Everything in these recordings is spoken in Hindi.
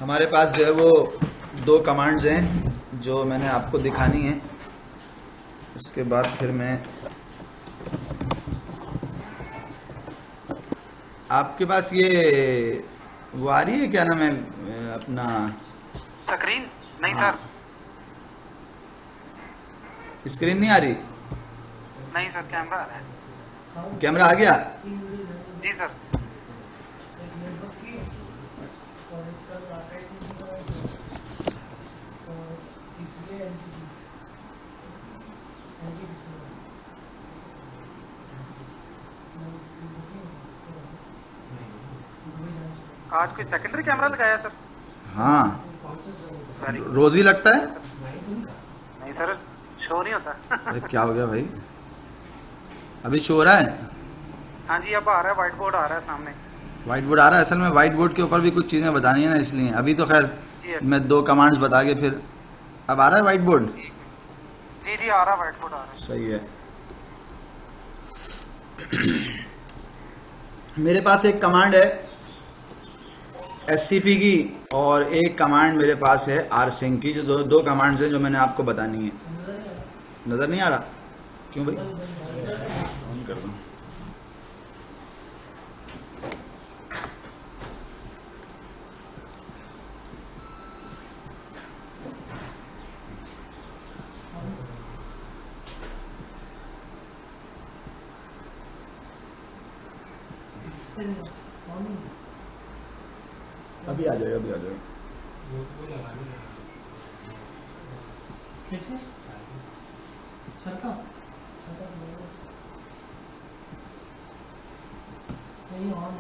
हमारे पास जो है वो दो कमांड्स हैं जो मैंने आपको दिखानी है। उसके बाद फिर मैं आपके पास ये वो आ रही है, क्या नाम है अपना स्क्रीन? नहीं हाँ, सर, स्क्रीन नहीं आ रही, नहीं सर, कैमरा आ रहा है। कैमरा आ गया। जी सर। आज कोई सेकेंडरी कैमरा लगाया सर? हाँ, वेरी गुड। रोज भी लगता है। नहीं सर, शो नहीं होता। अरे क्या हो गया भाई, अभी शो हो रहा है? हाँ जी, अब आ रहा है, व्हाइट बोर्ड आ रहा है सामने। व्हाइट बोर्ड आ रहा है। असल में व्हाइट बोर्ड के ऊपर भी कुछ चीज़ें बतानी है ना, इसलिए अभी तो खैर जी मैं दो कमांड्स बता के फिर अब आ रहा है व्हाइट बोर्ड। जी जी, आ रहा है, व्हाइट बोर्ड आ रहा है। सही है। मेरे पास एक कमांड है SCP की और एक कमांड मेरे पास है rsync की, जो दो कमांड्स हैं जो मैंने आपको बतानी है। नज़र नहीं आ रहा? क्यों भाई, ऑन कर दूँ? अभी आ जाएगा, अभी आ जाएगा। सर का नहीं ऑन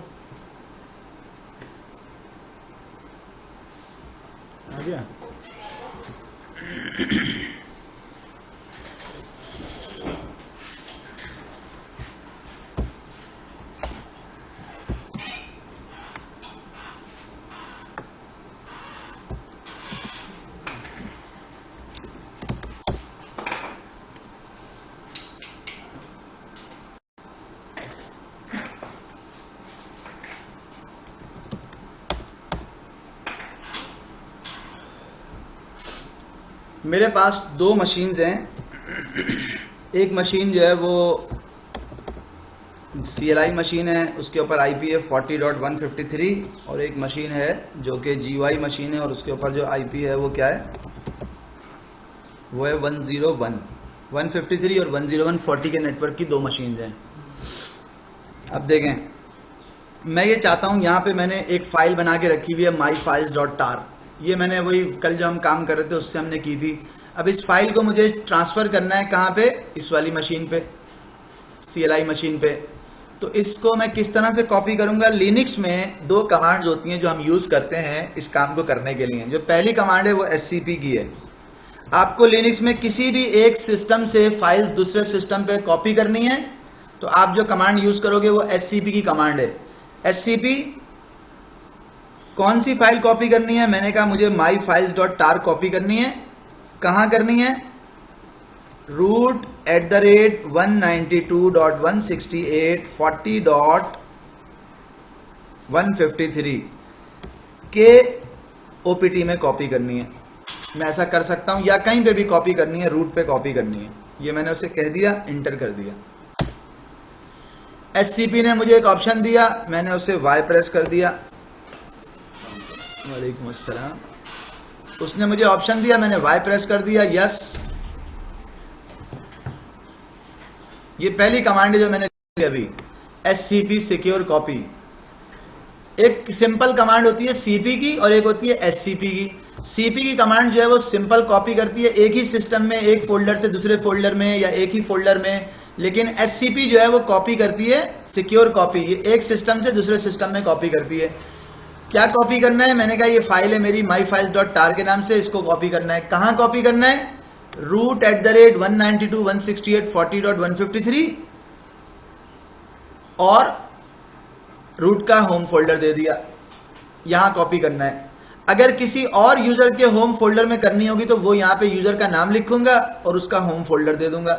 आ गया। मेरे पास दो मशीन्स हैं। एक मशीन जो है वो CLI मशीन है, उसके ऊपर IP है 40.153, और एक मशीन है जो कि GUI मशीन है और उसके ऊपर जो IP है वो क्या है, वो है 101। 153 और 101 40 के नेटवर्क की दो मशीन्स हैं। अब देखें, मैं ये चाहता हूँ, यहाँ पे मैंने एक फाइल बना के रखी हुई है myfiles.tar। ये मैंने वही कल जो हम काम कर रहे थे उससे हमने की थी। अब इस फाइल को मुझे ट्रांसफ़र करना है कहाँ पे, इस वाली मशीन पे, CLI मशीन पे। तो इसको मैं किस तरह से कॉपी करूँगा? लिनक्स में दो कमांड्स होती हैं जो हम यूज़ करते हैं इस काम को करने के लिए। जो पहली कमांड है वो SCP की है। आपको लिनक्स में किसी भी एक सिस्टम से फाइल्स दूसरे सिस्टम पे कॉपी करनी है तो आप जो कमांड यूज़ करोगे वो SCP की कमांड है। SCP कौन सी फाइल कॉपी करनी है? मैंने कहा मुझे myfiles.tar कॉपी करनी है। कहाँ करनी है? root@192.168.40.153 के OPT में कॉपी करनी है। मैं ऐसा कर सकता हूं, या कहीं पे भी कॉपी करनी है, रूट पे कॉपी करनी है। ये मैंने उसे कह दिया, इंटर कर दिया। SCP ने मुझे एक ऑप्शन दिया, मैंने उसे Y प्रेस कर दिया। वालेकुम अस्सलाम। उसने मुझे ऑप्शन दिया, मैंने Y प्रेस कर दिया, यस। ये पहली कमांड है जो मैंने ली अभी, SCP सिक्योर कॉपी। एक सिंपल कमांड होती है CP की और एक होती है SCP की। CP की कमांड जो है वो सिंपल कॉपी करती है एक ही सिस्टम में, एक फोल्डर से दूसरे फोल्डर में या एक ही फोल्डर में। लेकिन SCP जो है वो कॉपी करती है सिक्योर कॉपी, ये एक सिस्टम से दूसरे सिस्टम में कॉपी करती है। क्या कॉपी करना है? मैंने कहा ये फाइल है मेरी myfiles.tar के नाम से, इसको कॉपी करना है। कहाँ कॉपी करना है? root@192.168.40.153 और रूट का होम फोल्डर दे दिया, यहां कॉपी करना है। अगर किसी और यूजर के होम फोल्डर में करनी होगी तो वो यहां पे यूजर का नाम लिखूंगा और उसका होम फोल्डर दे दूंगा।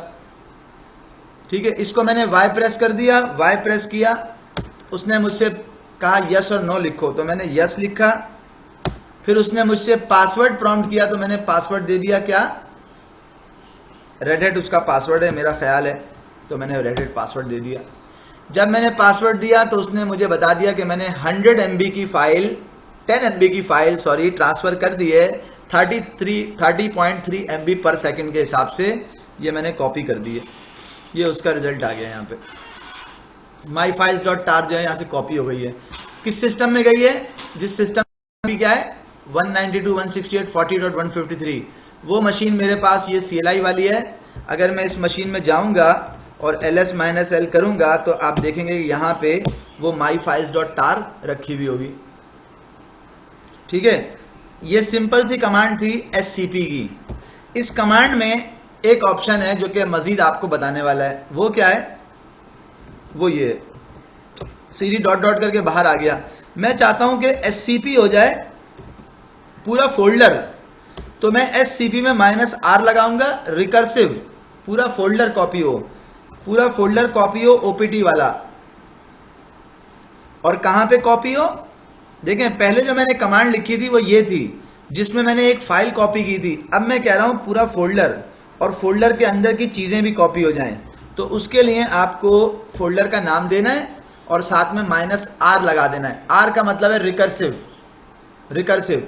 ठीक है, इसको मैंने Y प्रेस कर दिया। Y प्रेस किया, उसने मुझसे कहा यस और नो लिखो, तो मैंने यस लिखा। फिर उसने मुझसे पासवर्ड प्रॉम्प्ट किया तो मैंने पासवर्ड दे दिया, क्या रेड हैट उसका पासवर्ड है मेरा ख्याल है, तो मैंने रेड हैट पासवर्ड दे दिया। जब मैंने पासवर्ड दिया तो उसने मुझे बता दिया कि मैंने 100 MB की फाइल 10 MB की फाइल ट्रांसफर कर दी है 30.3 MB पर सेकंड के हिसाब से, ये मैंने कॉपी कर दी है। ये उसका रिजल्ट आ गया यहाँ पे, myfiles.tar जो है यहाँ से कॉपी हो गई है। किस सिस्टम में गई है? जिस सिस्टम में क्या है 192.168.40.153, वो मशीन मेरे पास ये CLI वाली है। अगर मैं इस मशीन में जाऊंगा और ls-l करूंगा तो आप देखेंगे कि यहाँ पे वो myfiles.tar रखी हुई होगी। ठीक है, ये सिंपल सी कमांड थी SCP की। इस कमांड में एक ऑप्शन है जो कि मजीद आपको बताने वाला है, वो क्या है? वो ये cd डॉट डॉट करके बाहर आ गया। मैं चाहता हूं कि SCP हो जाए पूरा फोल्डर, तो मैं SCP में -r लगाऊंगा, रिकर्सिव पूरा फोल्डर कॉपी हो, पूरा फोल्डर कॉपी हो OPT वाला। और कहां पे कॉपी हो? देखें, पहले जो मैंने कमांड लिखी थी वो ये थी जिसमें मैंने एक फाइल कॉपी की थी। अब मैं कह रहा हूं पूरा फोल्डर, और फोल्डर के अंदर की चीजें भी कॉपी हो जाएं। तो उसके लिए आपको फोल्डर का नाम देना है और साथ में -r लगा देना है। r का मतलब है रिकर्सिव, रिकर्सिव।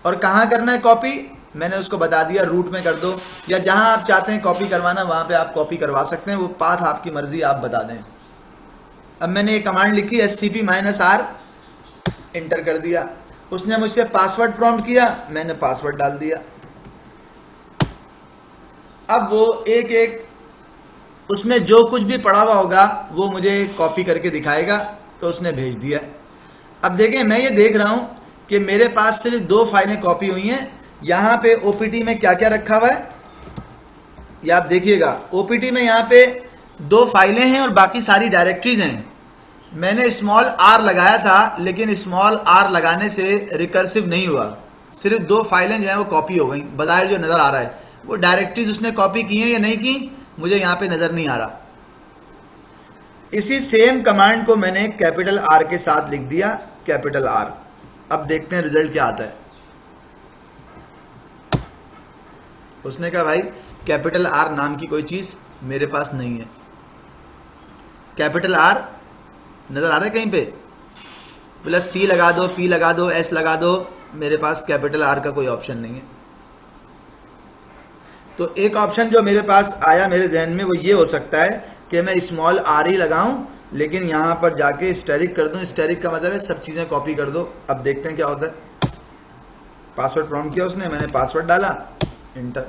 और कहां करना है कॉपी? मैंने उसको बता दिया, रूट में कर दो, या जहां आप चाहते हैं कॉपी करवाना वहां पे आप कॉपी करवा सकते हैं, वो पाथ आपकी मर्जी, आप बता दें। अब मैंने ये कमांड लिखी SCP -r, एंटर कर दिया। उसने मुझसे पासवर्ड प्रॉम्प्ट किया, मैंने पासवर्ड डाल दिया। अब वो एक एक उसमें जो कुछ भी पड़ा हुआ होगा वो मुझे कॉपी करके दिखाएगा, तो उसने भेज दिया। अब देखें, मैं ये देख रहा हूं कि मेरे पास सिर्फ 2 फाइलें कॉपी हुई हैं। यहां पे OPT में क्या क्या रखा हुआ है ये आप देखिएगा। OPT में यहां पे 2 फाइलें हैं और बाकी सारी डायरेक्टरीज हैं। मैंने स्मॉल r लगाया था, लेकिन स्मॉल r लगाने से रिकर्सिव नहीं हुआ, सिर्फ 2 फाइलें जो है वो कॉपी हो गई। बाहर जो नजर आ रहा है वो डायरेक्टरीज उसने कॉपी की हैं या नहीं की, मुझे यहां पे नजर नहीं आ रहा। इसी सेम कमांड को मैंने कैपिटल R के साथ लिख दिया, कैपिटल R। अब देखते हैं रिजल्ट क्या आता है। उसने कहा भाई कैपिटल R नाम की कोई चीज मेरे पास नहीं है। कैपिटल R नजर आ रहा है कहीं पे? प्लस C लगा दो, P लगा दो, S लगा दो, मेरे पास कैपिटल R का कोई ऑप्शन नहीं है। तो एक ऑप्शन जो मेरे पास आया मेरे जहन में वो ये हो सकता है कि मैं स्मॉल r ही लगाऊं, लेकिन यहां पर जाके स्टेरिक कर दूं। स्टेरिक का मतलब है सब चीजें कॉपी कर दो। अब देखते हैं क्या होता है। पासवर्ड प्रॉम्प्ट किया उसने, मैंने पासवर्ड डाला, इंटर।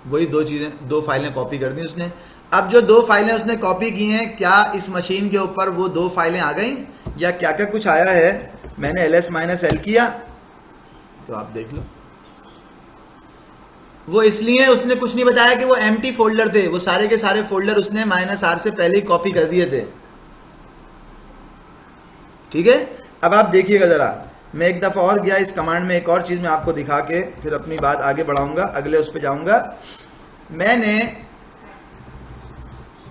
वही 2 चीजें, 2 फाइलें कॉपी कर दी उसने। अब जो 2 फाइलें उसने कॉपी की हैं, क्या इस मशीन के ऊपर वो 2 फाइलें आ गई या क्या क्या कुछ आया है? मैंने ls-l किया तो आप देख लो। वो इसलिए उसने कुछ नहीं बताया कि वो एम्प्टी फोल्डर थे, वो सारे के सारे फोल्डर उसने -r से पहले ही कॉपी कर दिए थे। ठीक है, अब आप देखिएगा जरा। मैं एक दफा और गया इस कमांड में, एक और चीज मैं आपको दिखा के फिर अपनी बात आगे बढ़ाऊंगा, अगले उस पर जाऊंगा। मैंने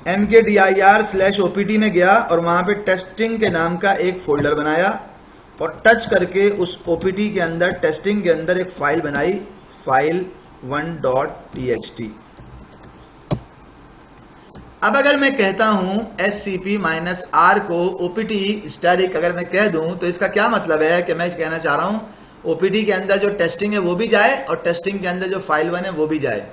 mkdir/opt में गया और वहां पे टेस्टिंग के नाम का एक फोल्डर बनाया और टच करके उस opt के अंदर, टेस्टिंग के अंदर एक फाइल बनाई, फाइल 1.txt। अब अगर मैं कहता हूं SCP -r को OPT स्टैटिक अगर मैं कह दूं तो इसका क्या मतलब है कि मैं कहना चाह रहा हूं OPT के अंदर जो टेस्टिंग है वो भी जाए और टेस्टिंग के अंदर जो फाइल 1 है वो भी जाए।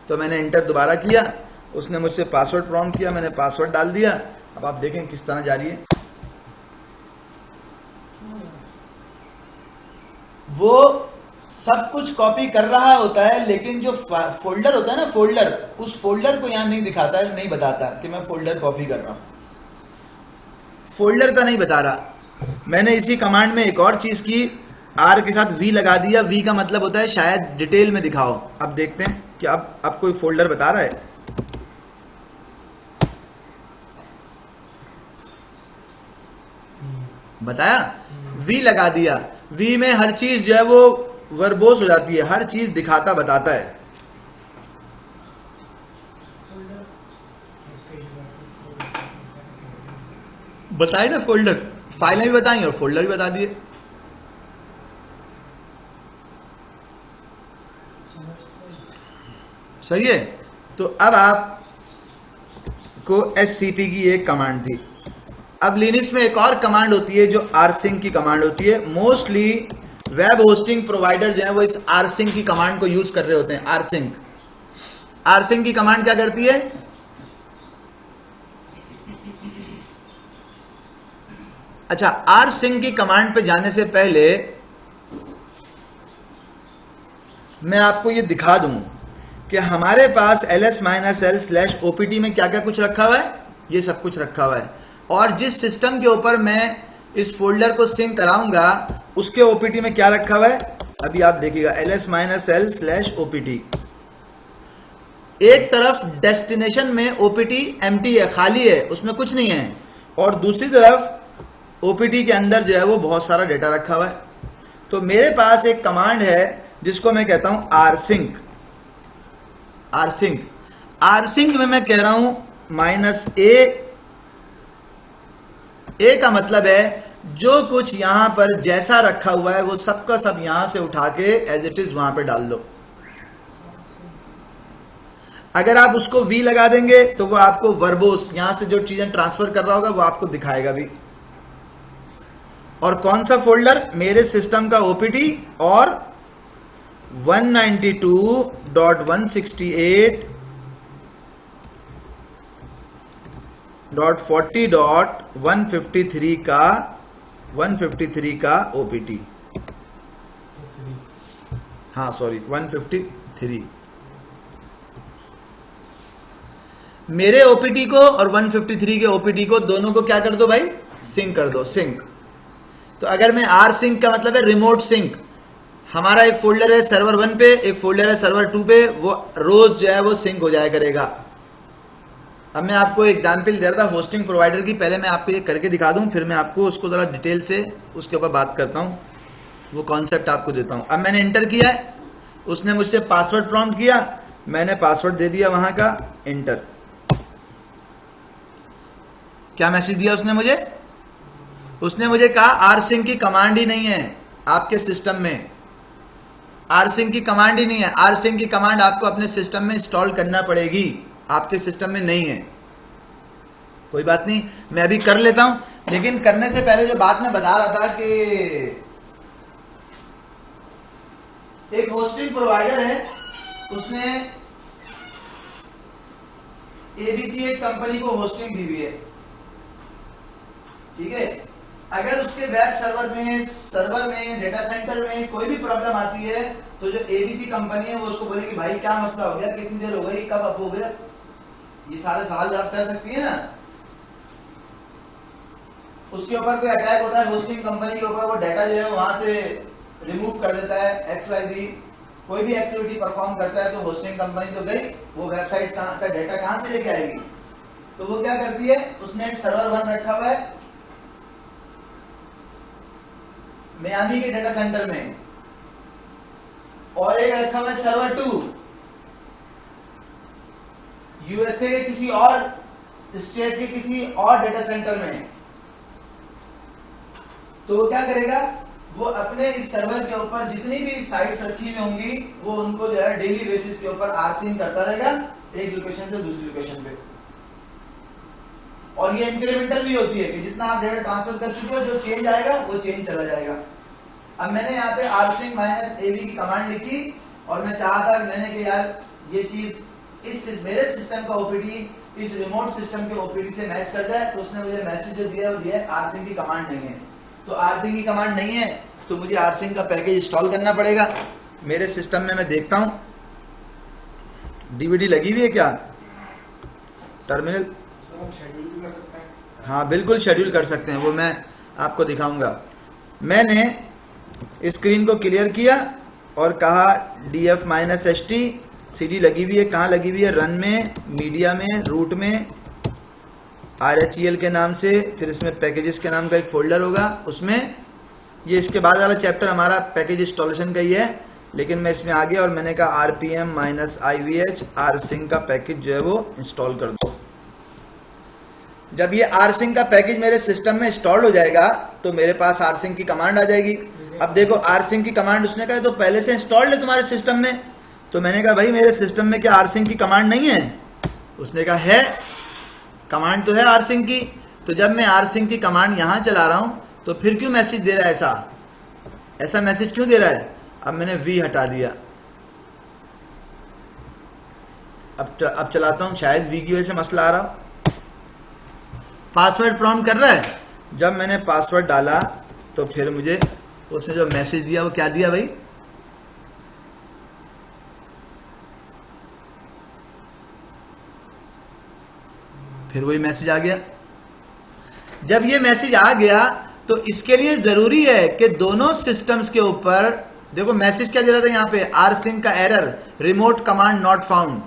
तो मैंने एंटर दोबारा किया, उसने मुझसे पासवर्ड प्रॉम्प्ट किया, मैंने पासवर्ड डाल दिया। अब आप देखें किस तरह जा रही है। वो सब कुछ कॉपी कर रहा होता है, लेकिन जो फोल्डर होता है ना, फोल्डर, उस फोल्डर को यहां नहीं दिखाता है, नहीं बताता कि मैं फोल्डर कॉपी कर रहा हूं। फोल्डर का नहीं बता रहा। मैंने इसी कमांड में एक और चीज की, R के साथ V लगा दिया। V का मतलब होता है शायद डिटेल में दिखाओ। अब देखते हैं कि अब कोई फोल्डर बता रहा है। बताया, V लगा दिया। V में हर चीज जो है वो वर्बोस हो जाती है, हर चीज दिखाता बताता है। बताए ना फोल्डर, फाइलें भी बताई और फोल्डर भी बता दिए। सही है। तो अब आपको SCP की एक कमांड थी। अब लिनक्स में एक और कमांड होती है जो rsync की कमांड होती है। मोस्टली वेब होस्टिंग प्रोवाइडर जो है वो इस rsync की कमांड को यूज कर रहे होते हैं। rsync की कमांड क्या करती है? अच्छा, rsync की कमांड पे जाने से पहले मैं आपको ये दिखा दूं कि हमारे पास ls-l/opt में क्या क्या कुछ रखा हुआ है। ये सब कुछ रखा हुआ है, और जिस सिस्टम के ऊपर मैं इस फोल्डर को सिंक कराऊंगा उसके ओपीटी में क्या रखा हुआ है अभी आप देखिएगा। ls-l/opt एक तरफ डेस्टिनेशन में ओपीटी एम्प्टी है, खाली है, उसमें कुछ नहीं है, और दूसरी तरफ ओपीटी के अंदर जो है वो बहुत सारा डेटा रखा हुआ है। तो मेरे पास एक कमांड है जिसको मैं कहता हूं rsync में मैं कह रहा हूं -a का मतलब है जो कुछ यहां पर जैसा रखा हुआ है वो सबका सब यहां से उठा के एज इट इज वहां पे डाल दो। अगर आप उसको v लगा देंगे तो वो आपको वर्बोस यहां से जो चीजें ट्रांसफर कर रहा होगा वो आपको दिखाएगा भी। और कौन सा फोल्डर? मेरे सिस्टम का ओपीटी और 192.168.40.153 का ओपीटी। हाँ सॉरी 153। मेरे ओपीटी को और 153 के ओपीटी को दोनों को क्या कर दो भाई? सिंक कर दो, सिंक। तो अगर मैं rsync का मतलब है रिमोट सिंक, हमारा एक फोल्डर है सर्वर 1 पे, एक फोल्डर है सर्वर 2 पे, वो रोज जो है वो सिंक हो जाया करेगा। अब मैं आपको एग्जांपल दे रहा था होस्टिंग प्रोवाइडर की, पहले मैं आपको ये करके दिखा दूं, फिर मैं आपको उसको जरा डिटेल से उसके ऊपर बात करता हूं, वो कॉन्सेप्ट आपको देता हूं। अब मैंने एंटर किया है, उसने मुझसे पासवर्ड प्रॉम्प्ट किया, मैंने पासवर्ड दे दिया वहां का, एंटर। क्या मैसेज दिया उसने मुझे कहा rsync की कमांड ही नहीं है आपके सिस्टम में, rsync की कमांड ही नहीं है। rsync की कमांड आपको अपने सिस्टम में इंस्टॉल करना पड़ेगी, आपके सिस्टम में नहीं है। कोई बात नहीं, मैं अभी कर लेता हूं, लेकिन करने से पहले जो बात मैं बता रहा था कि एक होस्टिंग प्रोवाइडर है, उसने एबीसी एक कंपनी को होस्टिंग दी हुई है, ठीक है। अगर उसके वेब सर्वर में डेटा सेंटर में कोई भी प्रॉब्लम आती है तो जो एबीसी कंपनी है वो उसको बोलेगी भाई क्या मसला हो गया, कितनी देर हो गई, कब अप हो गया, ये सारे सवाल जवाब कर सकती है ना। उसके ऊपर कोई अटैक होता है होस्टिंग कंपनी के ऊपर, वो डाटा जो है वहां से रिमूव कर देता है, XYZ कोई भी एक्टिविटी परफॉर्म करता है तो होस्टिंग कंपनी तो गई, वो वेबसाइट का डाटा कहां से लेके आएगी? तो वो क्या करती है, उसने एक सर्वर 1 रखा हुआ है मियामी के डेटा सेंटर में, और एक रखा हुआ है सर्वर 2 यूएसए के किसी और स्टेट के किसी और डेटा सेंटर में। तो वो क्या करेगा, वो अपने इस सर्वर के ऊपर जितनी भी साइट्स रखी हुई होंगी वो उनको जो है डेली बेसिस के ऊपर rsync करता रहेगा एक लोकेशन से दूसरी लोकेशन पे। और ये इंक्रीमेंटल भी होती है कि जितना आप डेटा ट्रांसफर कर चुके हो जो चेंज आएगा वो चेंज चला जाएगा। अब मैंने यहाँ पे rsync -av की कमांड लिखी और मैं चाहा था मैंने कि यार ये चीज इस मेरे सिस्टम का ओपीडी इस रिमोट सिस्टम के ओपीडी से मैच कर जाए, तो उसने मुझे मैसेज जो दिया वो दिया rsync की कमांड नहीं है। तो rsync की कमांड नहीं है तो मुझे rsync का पैकेज इंस्टॉल करना पड़ेगा। मेरे सिस्टम में मैं देखता हूं डीवीडी लगी हुई है क्या, टर्मिनल, हाँ बिल्कुल शेड्यूल कर सकते हैं, वो मैं आपको दिखाऊंगा। मैंने स्क्रीन को क्लियर किया और कहा df-st, cd लगी हुई है, कहाँ लगी हुई है, रन में, मीडिया में, रूट में, rhel के नाम से, फिर इसमें पैकेजेस के नाम का एक फोल्डर होगा, उसमें ये इसके बाद वाला चैप्टर हमारा पैकेज इंस्टॉलेशन का ही है, लेकिन मैं इसमें आ गया और मैंने कहा rpm-ivh rsync का पैकेज जो है वो इंस्टॉल कर दो। जब ये rsync का पैकेज मेरे सिस्टम में इंस्टॉल हो जाएगा तो मेरे पास rsync की कमांड आ जाएगी। अब देखो rsync की कमांड उसने कहा तो पहले से इंस्टॉल्ड है तुम्हारे सिस्टम में, तो मैंने कहा भाई मेरे सिस्टम में क्या rsync की कमांड नहीं है? उसने कहा है, कमांड तो है rsync की। तो जब मैं rsync की कमांड यहां चला रहा हूं तो फिर क्यों मैसेज दे रहा है ऐसा मैसेज क्यों दे रहा है? अब मैंने v हटा दिया, अब चलाता हूं, शायद v की वजह से मसला आ रहा हो। पासवर्ड प्रॉम्प्ट कर रहा है, जब मैंने पासवर्ड डाला तो फिर मुझे उसने जो मैसेज दिया वो क्या दिया भाई? फिर वही मैसेज आ गया। जब ये मैसेज आ गया तो इसके लिए जरूरी है कि दोनों सिस्टम्स के ऊपर देखो मैसेज क्या दे रहा था यहाँ पे, rsync का error, remote command not found,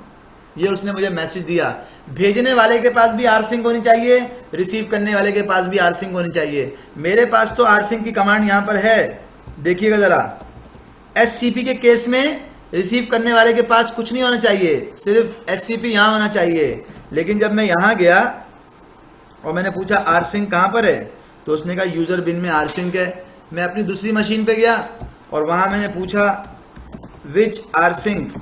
ये उसने मुझे मैसेज दिया। भेजने वाले के पास भी rsync होनी चाहिए, रिसीव करने वाले के पास भी rsync होनी चाहिए। मेरे पास तो rsync की कमांड यहां पर है, देखिएगा जरा। SCP के केस में रिसीव करने वाले के पास कुछ नहीं होना चाहिए, सिर्फ SCP यहां होना चाहिए। लेकिन जब मैं यहां गया और मैंने पूछा rsync कहां पर है, तो उसने कहा यूजर बिन में rsync है। मैं अपनी दूसरी मशीन पे गया और वहां मैंने पूछा विच rsync,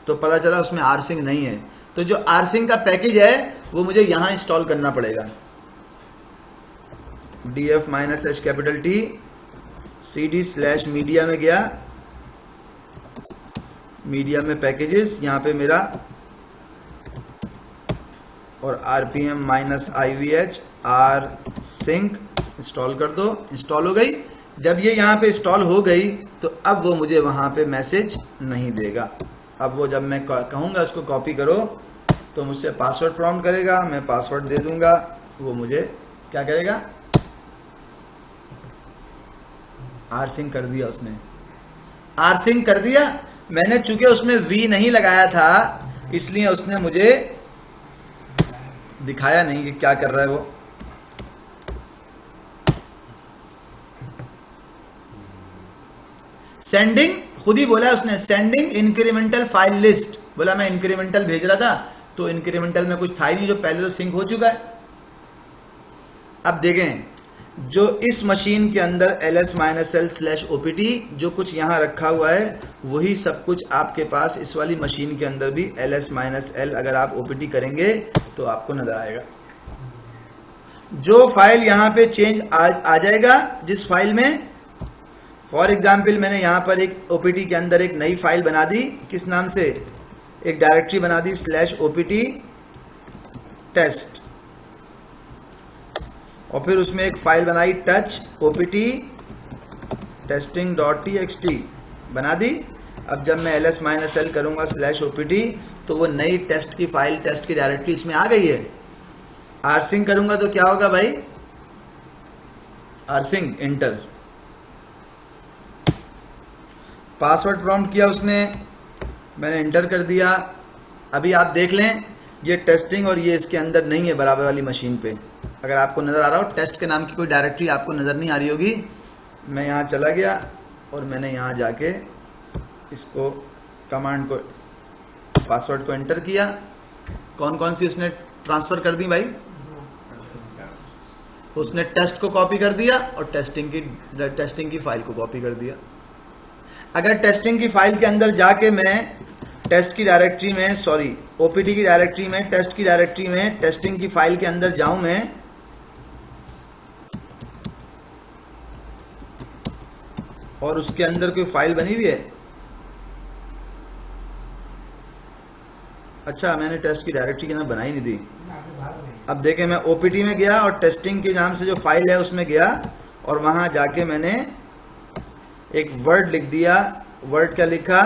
तो पता चला उसमें rsync नहीं है। तो जो rsync का पैकेज है वो मुझे यहां इंस्टॉल करना पड़ेगा। df-h cd/media में गया, मीडिया में पैकेजेस, यहां पे मेरा, और rpm-ivh rsync इंस्टॉल कर दो। इंस्टॉल हो गई। जब ये यहां पे इंस्टॉल हो गई तो अब वो मुझे वहां पे मैसेज नहीं देगा। अब वो जब मैं कहूंगा उसको कॉपी करो तो मुझसे पासवर्ड प्रॉम्प्ट करेगा, मैं पासवर्ड दे दूंगा, वो मुझे क्या करेगा? rsync कर दिया उसने, rsync कर दिया। मैंने चूंकि उसमें v नहीं लगाया था इसलिए उसने मुझे दिखाया नहीं कि क्या कर रहा है वो। सेंडिंग, खुद ही बोला उसने, सेंडिंग इंक्रीमेंटल फाइल लिस्ट। बोला मैं इंक्रीमेंटल भेज रहा था तो इंक्रीमेंटल में कुछ था ही नहीं, जो पहले तो सिंक हो चुका है। अब देखें, जो इस मशीन के अंदर ls-l/opt जो कुछ यहां रखा हुआ है वही सब कुछ आपके पास इस वाली मशीन के अंदर भी ls-l अगर आप opt करेंगे तो आपको नजर आएगा। जो फाइल यहां पे चेंज आ जाएगा, जिस फाइल में, फॉर एग्जाम्पल मैंने यहां पर एक opt के अंदर एक नई फाइल बना दी, किस नाम से, एक डायरेक्टरी बना दी /opt टेस्ट, और फिर उसमें एक फाइल बनाई टच opt testing.txt बना दी। अब जब मैं ls-l करूंगा /opt तो वो नई टेस्ट की फाइल, टेस्ट की डायरेक्टरी इसमें आ गई है। rsync करूंगा तो क्या होगा भाई? rsync इंटर, पासवर्ड प्रॉम्प्ट किया उसने, मैंने इंटर कर दिया। अभी आप देख लें ये टेस्टिंग और ये इसके अंदर नहीं है बराबर वाली मशीन पे। अगर आपको नजर आ रहा हो, टेस्ट के नाम की कोई डायरेक्टरी आपको नजर नहीं आ रही होगी। मैं यहाँ चला गया और मैंने यहाँ जाके इसको कमांड को, पासवर्ड को एंटर किया। कौन कौन सी उसने ट्रांसफर कर दी भाई? उसने टेस्ट को कॉपी कर दिया और टेस्टिंग की फाइल को कॉपी कर दिया। अगर टेस्टिंग की फाइल के अंदर जाके मैं टेस्ट की डायरेक्टरी में, सॉरी ओपीटी की डायरेक्टरी में, टेस्ट की डायरेक्टरी में, टेस्टिंग की फाइल के अंदर जाऊं मैं, और उसके अंदर कोई फाइल बनी हुई है, अच्छा मैंने टेस्ट की डायरेक्टरी के नाम बनाई नहीं दी। अब देखें, मैं ओपीटी में गया और टेस्टिंग के नाम से जो फाइल है उसमें गया और वहां जाके मैंने एक वर्ड लिख दिया। वर्ड क्या लिखा?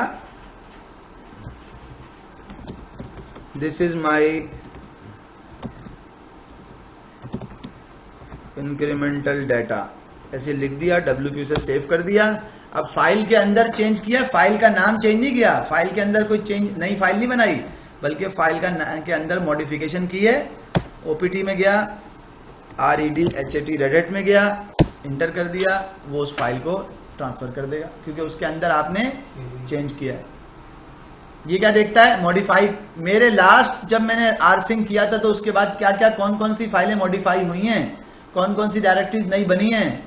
This is my incremental data, ऐसे लिख दिया, WQ से सेव कर दिया। अब फाइल के अंदर चेंज किया, फाइल का नाम चेंज नहीं किया, फाइल के अंदर कोई चेंज, नई फाइल नहीं बनाई, बल्कि फाइल के अंदर मॉडिफिकेशन की है। ओपीटी में गया, REDHAT रेडिट में गया, इंटर कर दिया, वो उस फाइल को ट्रांसफर कर देगा क्योंकि उसके अंदर आपने चेंज किया है। ये क्या देखता है? मॉडिफाई। मेरे लास्ट जब मैंने rsync किया था तो उसके बाद क्या क्या, कौन कौन सी फाइलें मॉडिफाई हुई हैं, कौन कौन सी डायरेक्टरीज नई बनी हैं,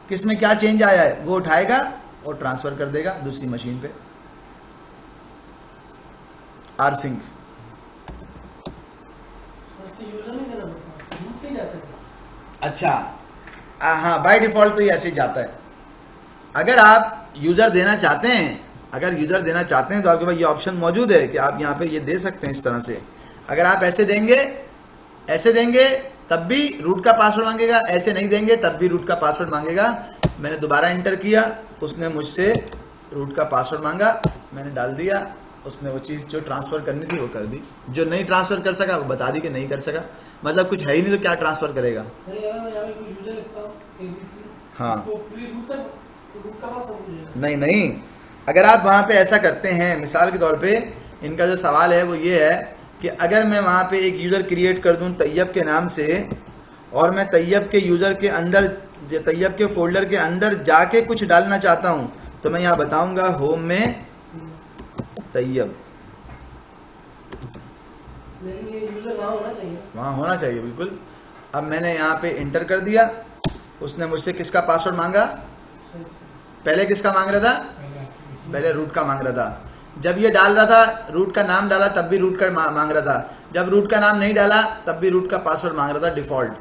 किसमें क्या चेंज आया है, वो उठाएगा और ट्रांसफर कर देगा दूसरी मशीन पे। rsync। उसके यूजर नहीं देना पड़ता, रूट से ही जाता है। अच्छा, हाँ, बाय डिफॉल्ट तो ये ऐसे ही जाता है। अगर आप यूजर देना चाहते हैं, तो आपके पास ये ऑप्शन मौजूद है कि आप यहाँ पे ये दे सकते हैं इस तरह से। अगर आप ऐसे देंगे तब भी रूट का पासवर्ड मांगेगा, ऐसे नहीं देंगे तब भी रूट का पासवर्ड मांगेगा। मैंने दोबारा एंटर किया, उसने मुझसे रूट का पासवर्ड मांगा, मैंने डाल दिया, उसने वो चीज़ जो ट्रांसफर करनी थी वो कर दी। जो नहीं ट्रांसफर कर सका वो बता दी कि नहीं कर सका, मतलब कुछ है ही नहीं तो क्या ट्रांसफर करेगा। नहीं, अगर मैं यहाँ पे कोई यूजर लिखता हूँ ABC, हाँ, तो पूरी रूट का पासवर्ड मुझे नहीं, अगर आप वहां पे ऐसा करते हैं, मिसाल के तौर पे इनका जो सवाल है वो ये है कि अगर मैं वहां पे एक यूजर क्रिएट कर दूं तैयब के नाम से, और मैं तैयब के यूजर के अंदर, तैयब के फोल्डर के अंदर जाके कुछ डालना चाहता हूं, तो मैं यहाँ बताऊंगा होम में तैयब, लेकिन ये यूजर वहाँ होना चाहिए। वहां होना चाहिए बिल्कुल। अब मैंने यहाँ पे इंटर कर दिया, उसने मुझसे किसका पासवर्ड मांगा, सही से। पहले किसका मांग रहा था, पहले रूट का मांग रहा था। जब ये डाल रहा था, रूट का नाम डाला तब भी रूट का मांग रहा था, जब रूट का नाम नहीं डाला तब भी रूट का पासवर्ड मांग रहा था डिफॉल्ट,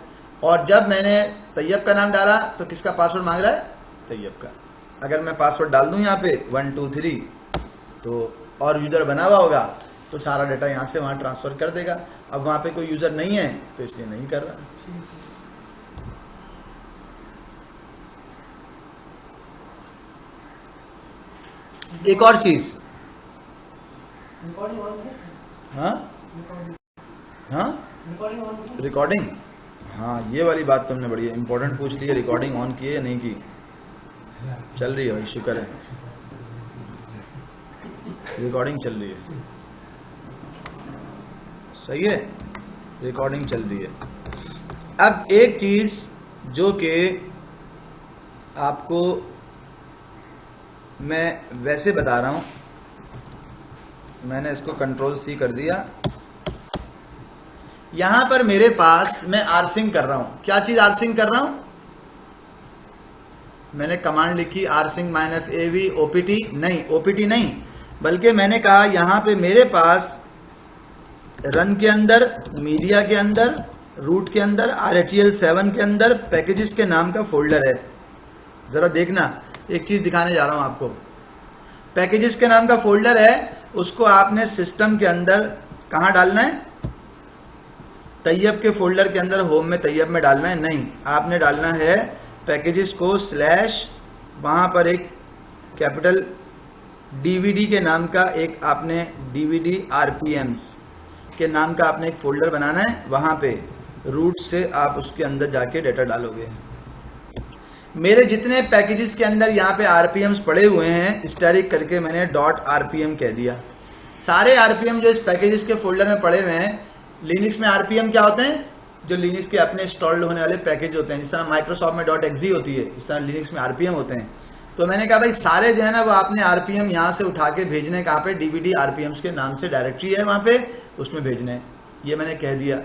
और जब मैंने तैयब का नाम डाला तो किसका पासवर्ड मांग रहा है, तैयब का। अगर मैं पासवर्ड डाल दूं यहाँ पे 1 2 3 तो, और यूजर बना हुआ होगा तो सारा डाटा यहाँ से वहां ट्रांसफर कर देगा। अब वहां पे कोई यूजर नहीं है तो इसलिए नहीं कर रहा। एक और चीज, रिकॉर्डिंग ऑन है? हाँ हाँ, रिकॉर्डिंग ऑन है? रिकॉर्डिंग, हाँ ये वाली बात तुमने बड़ी इंपॉर्टेंट पूछ ली है। रिकॉर्डिंग ऑन की है नहीं की, चल रही है भाई, शुक्र है, रिकॉर्डिंग चल रही है, सही है, रिकॉर्डिंग चल रही है। अब एक चीज जो कि आपको मैं वैसे बता रहा हूं, मैंने इसको कंट्रोल C कर दिया। यहां पर मेरे पास मैं rsync कर रहा हूं। क्या चीज rsync कर रहा हूं, मैंने कमांड लिखी rsync -av opt, नहीं opt नहीं, बल्कि मैंने कहा यहां पे मेरे पास रन के अंदर, मीडिया के अंदर, रूट के अंदर, RHEL7 के अंदर पैकेजेस के नाम का फोल्डर है। जरा देखना, एक चीज दिखाने जा रहा हूं आपको। पैकेजेस के नाम का फोल्डर है, उसको आपने सिस्टम के अंदर कहां डालना है, तैयब के फोल्डर के अंदर होम में तैयब में डालना है, नहीं, आपने डालना है पैकेजेस को स्लैश, वहां पर एक कैपिटल DVD के नाम का एक आपने DVD RPMs के नाम का आपने एक फोल्डर बनाना है, वहां पे रूट से आप उसके अंदर जाके डाटा डालोगे। मेरे जितने पैकेजेस के अंदर यहाँ पे RPMs पड़े हुए हैं, स्टैटिक करके मैंने .rpm कह दिया। सारे RPM जो इस पैकेजेस के फोल्डर में पड़े हुए हैं, लिनक्स में RPM क्या होते हैं, जो लिनक्स के अपने इंस्टॉल्ड होने वाले पैकेज होते हैं, जिस तरह माइक्रोसॉफ्ट में .exe होती है, इस तरह लिनक्स में RPM होते हैं। तो मैंने कहा भाई सारे जो है ना वो आपने RPM यहाँ से उठा के भेजने, कहाँ पे, DVD RPMs के नाम से डायरेक्टरी है वहां पे, उसमें भेजने, ये मैंने कह दिया।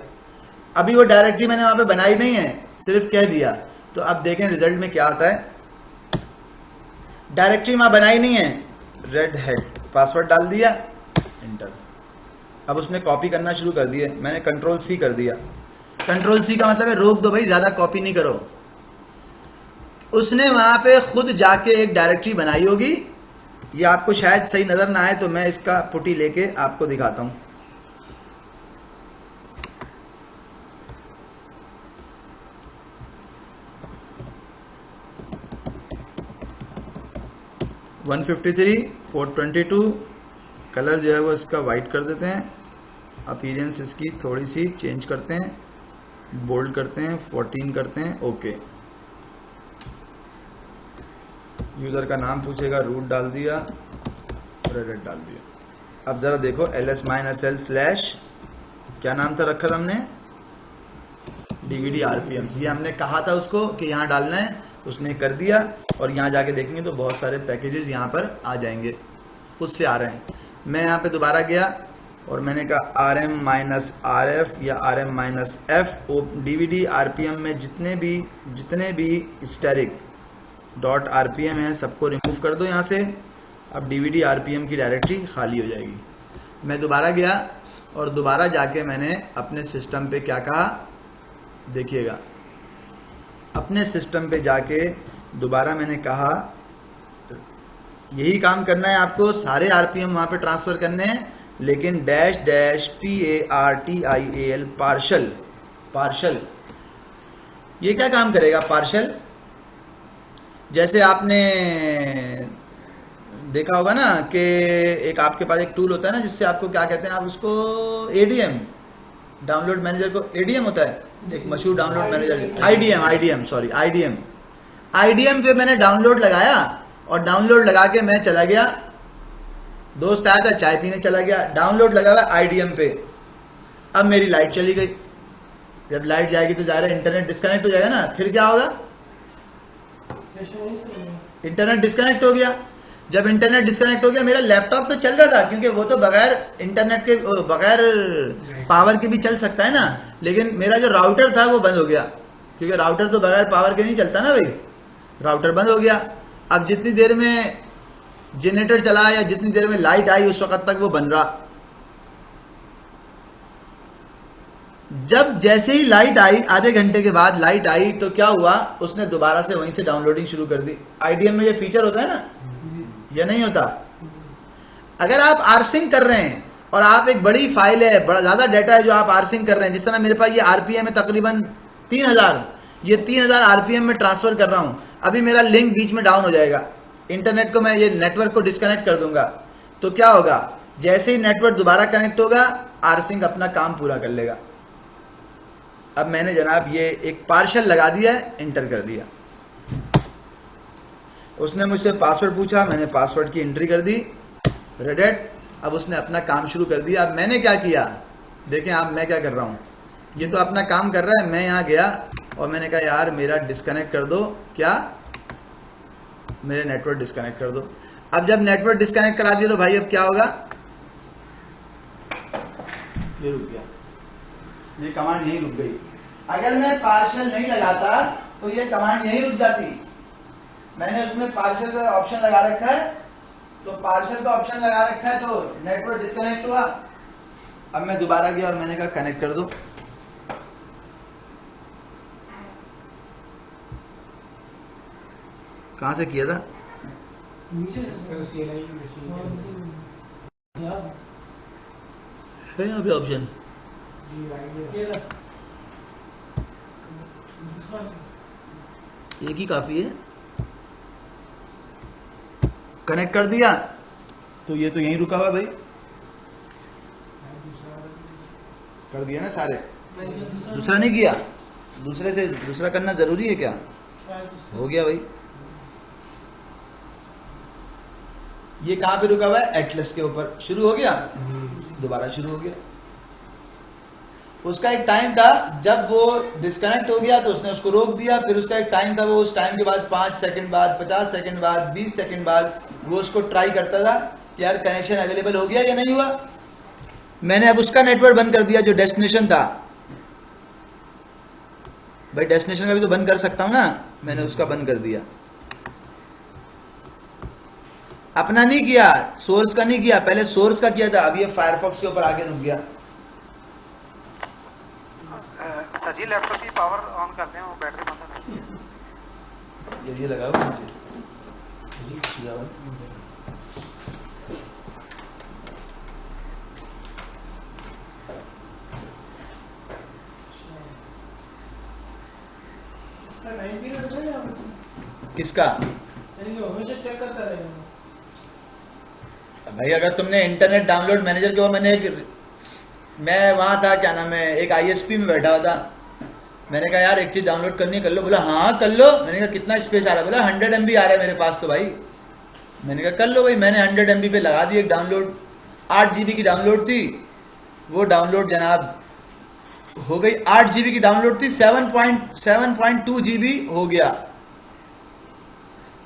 अभी वो डायरेक्टरी मैंने वहां पे बनाई नहीं है, सिर्फ कह दिया। तो अब देखें रिजल्ट में क्या आता है। डायरेक्टरी वहां बनाई नहीं है, रेड हेड, पासवर्ड डाल दिया, एंटर। अब उसने कॉपी करना शुरू कर दिया, मैंने कंट्रोल C कर दिया। कंट्रोल C का मतलब है रोक दो भाई, ज्यादा कॉपी नहीं करो। उसने वहां पे खुद जाके एक डायरेक्टरी बनाई होगी, ये आपको शायद सही नजर ना आए तो मैं इसका पुटी लेके आपको दिखाता हूं। वन 153 422 कलर जो है वो इसका वाइट कर देते हैं, अपीयरेंस इसकी थोड़ी सी चेंज करते हैं, बोल्ड करते हैं, 14 करते हैं, ओके। यूजर का नाम पूछेगा, रूट डाल दिया, रेड डाल दिया। अब जरा देखो ls-l/ क्या नाम था रखा था हमने, DVD RPMs, ये हमने कहा था उसको कि यहाँ डालना है, उसने कर दिया। और यहाँ जाके देखेंगे तो बहुत सारे पैकेजेस यहाँ पर आ जाएंगे, खुद से आ रहे हैं। मैं यहाँ पे दोबारा गया और मैंने कहा RM-RF या RM-F DVD RPM में जितने भी स्टैटिक .rpm है सबको रिमूव कर दो यहाँ से। अब DVD RPM की डायरेक्टरी खाली हो जाएगी। मैं दोबारा गया और दोबारा जाके मैंने अपने सिस्टम पे क्या कहा, देखिएगा, अपने सिस्टम पे जाके दोबारा मैंने कहा यही काम करना है आपको, सारे आरपीएम वहां पे ट्रांसफर करने हैं, लेकिन dash dash PARTIAL partial, partial ये क्या काम करेगा पार्शल? जैसे आपने देखा होगा ना कि एक आपके पास एक टूल होता है ना जिससे आपको क्या कहते हैं आप उसको, ADM, डाउनलोड मैनेजर को ADM होता है, एक मशहूर डाउनलोड मैनेजर, IDM पे मैंने डाउनलोड लगाया और डाउनलोड लगा के मैं चला गया, दोस्त आया था चाय पीने चला गया, डाउनलोड लगा हुआ IDM पे। अब मेरी लाइट चली गई, जब लाइट जाएगी तो जा रहा है इंटरनेट डिस्कनेक्ट हो जाएगा ना, फिर क्या होगा, इंटरनेट डिस्कनेक्ट हो गया। जब इंटरनेट डिस्कनेक्ट हो गया, मेरा लैपटॉप तो चल रहा था क्योंकि वो तो बगैर इंटरनेट के, बगैर पावर के भी चल सकता है ना, लेकिन मेरा जो राउटर था वो बंद हो गया, क्योंकि राउटर तो बगैर पावर के नहीं चलता ना भाई, राउटर बंद हो गया। अब जितनी देर में जनरेटर चला या जितनी देर में लाइट आई उस वक्त तक वो बन रहा। जब जैसे ही लाइट आई, आधे घंटे के बाद लाइट आई तो क्या हुआ, उसने दोबारा से वहीं से डाउनलोडिंग शुरू कर दी। IDM में ये फीचर होता है ना, ये नहीं होता। अगर आप आरसिंग कर रहे हैं और आप एक बड़ी फाइल है, बड़ा ज्यादा डाटा है जो आप आरसिंग कर रहे हैं, जिस तरह मेरे पास ये आरपीएम है तकरीबन 3000, ये 3000 आरपीएम में ट्रांसफर कर रहा हूं, अभी मेरा लिंक बीच में डाउन हो जाएगा, इंटरनेट को मैं ये नेटवर्क को डिस्कनेक्ट कर दूंगा, तो क्या होगा, जैसे ही नेटवर्क दोबारा कनेक्ट होगा आरसिंग अपना काम पूरा कर लेगा। अब मैंने जनाब ये एक पार्शल लगा दिया है, एंटर कर दिया, उसने मुझसे पासवर्ड पूछा, मैंने पासवर्ड की एंट्री कर दी, रेडेट। अब उसने अपना काम शुरू कर दिया। अब मैंने क्या किया, देखें आप मैं क्या कर रहा हूं, ये तो अपना काम कर रहा है, मैं यहां गया और मैंने कहा यार मेरा डिस्कनेक्ट कर दो, क्या, मेरे नेटवर्क डिस्कनेक्ट कर दो। अब जब नेटवर्क डिस्कनेक्ट करा दिया तो भाई अब क्या होगा, ये रुक गया, ये कमांड यहीं रुक गई। अगर मैं पार्शल नहीं लगाता तो ये कमांड यहीं रुक जाती। मैंने उसमें पार्शल का ऑप्शन लगा रखा है, तो पार्शल का ऑप्शन लगा रखा है तो नेटवर्क डिस्कनेक्ट हुआ। अब मैं दोबारा गया और मैंने कहा कनेक्ट कर दो, कहां से किया था, नीचे है यहाँ पे ऑप्शन, एक ही काफी है, कनेक्ट कर दिया तो ये तो यहीं रुका हुआ भाई, कर दिया ना सारे, दूसरा नहीं किया, दूसरे से दूसरा करना जरूरी है क्या, हो गया भाई। ये कहां पे रुका हुआ है, एटलस के ऊपर, शुरू हो गया, दोबारा शुरू हो गया। उसका एक टाइम था, जब वो डिस्कनेक्ट हो गया तो उसने उसको रोक दिया, फिर उसका एक टाइम था, वो उस टाइम के बाद 5 सेकंड बाद, 50 सेकंड बाद, 20 सेकंड बाद वो उसको ट्राई करता था कि यार कनेक्शन अवेलेबल हो गया या नहीं हुआ। मैंने अब उसका नेटवर्क बंद कर दिया जो डेस्टिनेशन था, भाई डेस्टिनेशन का भी तो बंद कर सकता हूं ना, मैंने उसका बंद कर दिया, अपना नहीं किया, सोर्स का नहीं किया, पहले सोर्स का किया था, अब ये फायरफॉक्स के ऊपर आगे रुक गया। सजी लैपटॉप की पावर ऑन कर दें, वो बैटरी बंद है, ये लगाओ नीचे, किसका, हमेशा चेक करता रहेगा भाई अगर तुमने इंटरनेट डाउनलोड मैनेजर के वो मैं वहां था, क्या नाम है, एक ISP में बैठा हुआ था, मैंने कहा यार एक चीज डाउनलोड करनी है, कर लो, बोला हाँ कर लो, मैंने कहा कितना स्पेस आ रहा है, बोला 100 MB आ रहा है मेरे पास, तो भाई मैंने कहा कर लो भाई, मैंने 100 MB पे लगा दी एक डाउनलोड, 8 GB की डाउनलोड थी, वो डाउनलोड जनाब हो गई, 8 GB की डाउनलोड थी, 7.2 GB हो गया,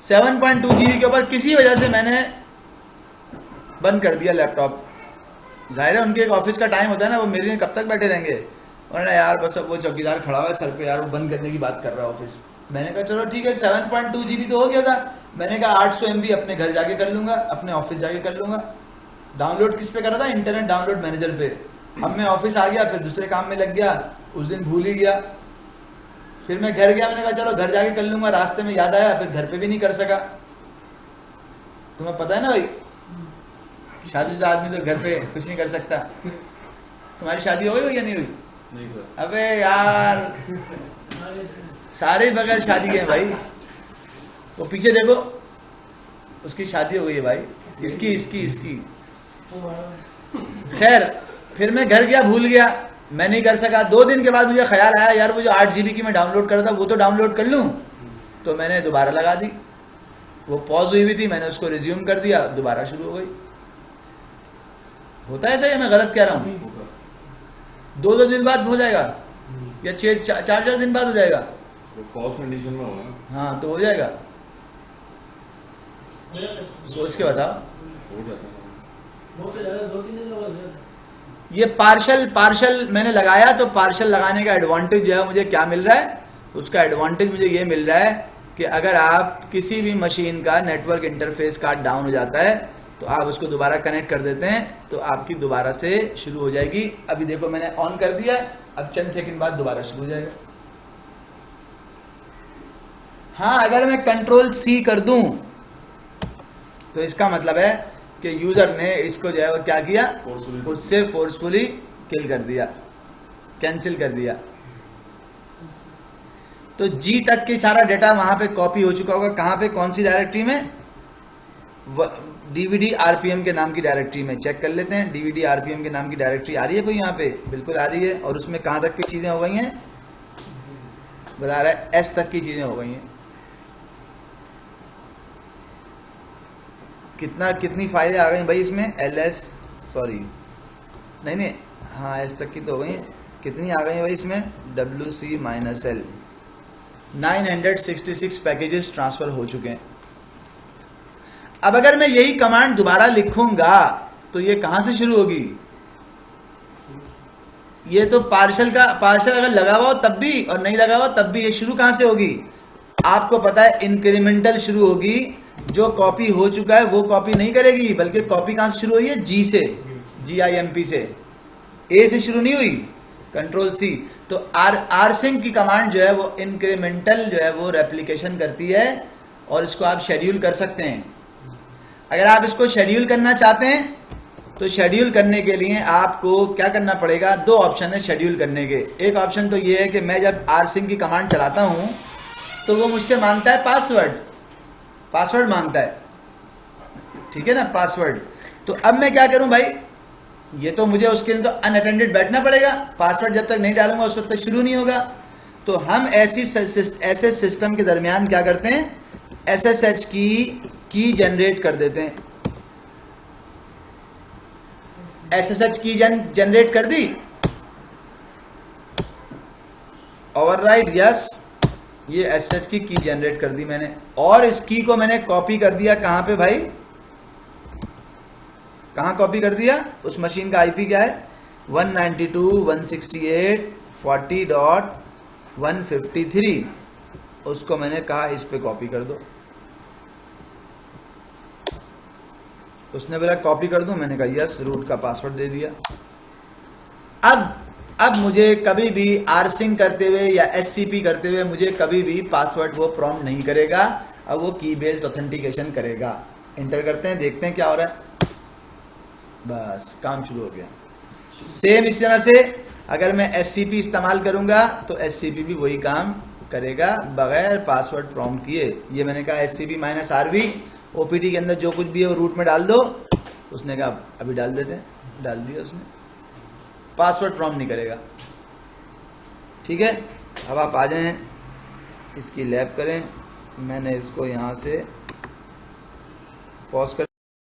7.2 GB के ऊपर किसी वजह से मैंने बंद कर दिया लैपटॉप। जाहिर है उनके एक ऑफिस का टाइम होता है ना, वो मेरे लिए कब तक बैठे रहेंगे, उन्होंने यार बस अब वो चौकीदार खड़ा हुआ है सर पे, यार वो बंद करने की बात कर रहा है ऑफिस। मैंने कहा चलो ठीक है, 7.2 GB तो हो गया था, मैंने कहा 800 MB अपने घर जाके कर लूंगा, अपने ऑफिस जाके कर लूंगा, डाउनलोड किस पे करा था? इंटरनेट डाउनलोड मैनेजर पे। अब मैं ऑफिस आ गया, फिर दूसरे काम में लग गया, उस दिन भूल ही गया। फिर मैं घर गया, मैंने कहा चलो घर जाके कर लूंगा, रास्ते में याद आया, फिर घर पे भी नहीं कर सका। तुम्हें पता है ना भाई, शादीशुदा आदमी तो घर पे कुछ नहीं कर सकता। तुम्हारी शादी हो गई या नहीं हुई? नहीं सर। अबे यार, सारे बगैर शादी के हैं भाई। वो पीछे देखो, उसकी शादी हो गई है भाई, इसकी। खैर, फिर मैं घर गया, भूल गया, मैं नहीं कर सका। 2 दिन के बाद मुझे ख्याल आया, यार वो जो 8 GB की मैं डाउनलोड कर रहा था वो तो डाउनलोड कर लूं। तो मैंने दोबारा लगा दी, वो पॉज हुई हुई थी, मैंने उसको रिज्यूम कर दिया, दोबारा शुरू हो गई। होता है सही? मैं गलत कह रहा हूं? 2 दिन बाद हो जाएगा या 4 दिन बाद हो जाएगा? वो पॉज कंडीशन में होगा। हाँ, तो हो जाएगा। सोच के बताओ। हो जाता है। बहुत ज्यादा 2-3 दिन लगा दिया। ये पार्शल मैंने लगाया, तो पार्शल लगाने का एडवांटेज जो है मुझे क्या मिल रहा है? उसका एडवांटेज मुझे ये मिल रहा है कि अगर आप किसी भी मशीन का नेटवर्क इंटरफेस कार्ड डाउन हो जाता है तो आप उसको दोबारा कनेक्ट कर देते हैं, तो आपकी दोबारा से शुरू हो जाएगी। अभी देखो मैंने ऑन कर दिया, अब चंद सेकंड बाद दोबारा शुरू हो जाएगा। हाँ, अगर मैं Ctrl+C कर दूं तो इसका मतलब है कि यूजर ने इसको जो है वो क्या किया, उससे फोर्सफुली किल कर दिया, कैंसिल कर दिया। तो जी तक की सारा डेटा वहां पे कॉपी हो चुका होगा। कहां पे? कौन सी डायरेक्टरी में? DVD RPM के नाम की डायरेक्टरी में। चेक कर लेते हैं, DVD RPM के नाम की डायरेक्टरी आ रही है कोई यहाँ पे? बिल्कुल आ रही है। और उसमें कहां तक की चीजें हो गई हैं? बता रहा है S तक की चीजें हो गई हैं। कितनी फाइलें आ गई भाई इसमें? LS, सॉरी नहीं, हाँ S तक की तो हो गई। कितनी आ गई भाई इसमें? WC-L 966 पैकेजेस ट्रांसफर हो चुके हैं। अब अगर मैं यही कमांड दोबारा लिखूंगा तो ये कहां से शुरू होगी? ये तो पार्शल अगर लगा हुआ हो तब भी और नहीं लगा हुआ तब भी, ये शुरू कहां से होगी? आपको पता है इंक्रीमेंटल शुरू होगी। जो कॉपी हो चुका है वो कॉपी नहीं करेगी, बल्कि कॉपी कहां से शुरू हुई है? G से, GIMP से, A से शुरू नहीं हुई। Ctrl+C। तो rsync की कमांड जो है वो इंक्रीमेंटल जो है वो रेप्लिकेशन करती है, और इसको आप शेड्यूल कर सकते हैं। अगर आप इसको शेड्यूल करना चाहते हैं तो शेड्यूल करने के लिए आपको क्या करना पड़ेगा? 2 ऑप्शन है शेड्यूल करने के। एक ऑप्शन तो ये है कि मैं जब rsync की कमांड चलाता हूं तो वो मुझसे मांगता है पासवर्ड मांगता है, ठीक है ना, पासवर्ड। तो अब मैं क्या करूं भाई? ये तो मुझे उसके लिए तो अनअटेंडेड बैठना पड़ेगा, पासवर्ड जब तक नहीं डालूंगा उस वक्त तक शुरू नहीं होगा। तो हम ऐसे सिस्टम के दरमियान क्या करते हैं? SSH की जनरेट कर देते हैं। SSH की जनरेट कर दी, ओवरराइड यस, ये SSH की जनरेट कर दी मैंने, और इस की को मैंने कॉपी कर दिया। कहां पे भाई? कहां कॉपी कर दिया? उस मशीन का IP क्या है? 192.168.40.153। उसको मैंने कहा इस पे कॉपी कर दो। उसने बोला कॉपी कर दूं, मैंने कहा यस, रूट का पासवर्ड दे दिया। अब मुझे कभी भी rsync करते हुए या SCP करते हुए मुझे कभी भी पासवर्ड वो प्रॉम्प्ट नहीं करेगा। अब वो की बेस्ड ऑथेंटिकेशन करेगा। एंटर करते हैं, देखते हैं क्या हो रहा है। बस काम शुरू हो गया। सेम इस तरह से अगर मैं SCP इस्तेमाल करूंगा तो SCP भी वही काम करेगा बगैर पासवर्ड प्रॉम्प्ट किए। ये मैंने कहा SCP-RV OPT के अंदर जो कुछ भी है वो रूट में डाल दो। उसने कहा अभी डाल देते हैं, डाल दिया उसने, पासवर्ड प्रॉम्प्ट नहीं करेगा। ठीक है, अब आप आ जाएं, इसकी लैब करें। मैंने इसको यहां से पॉज कर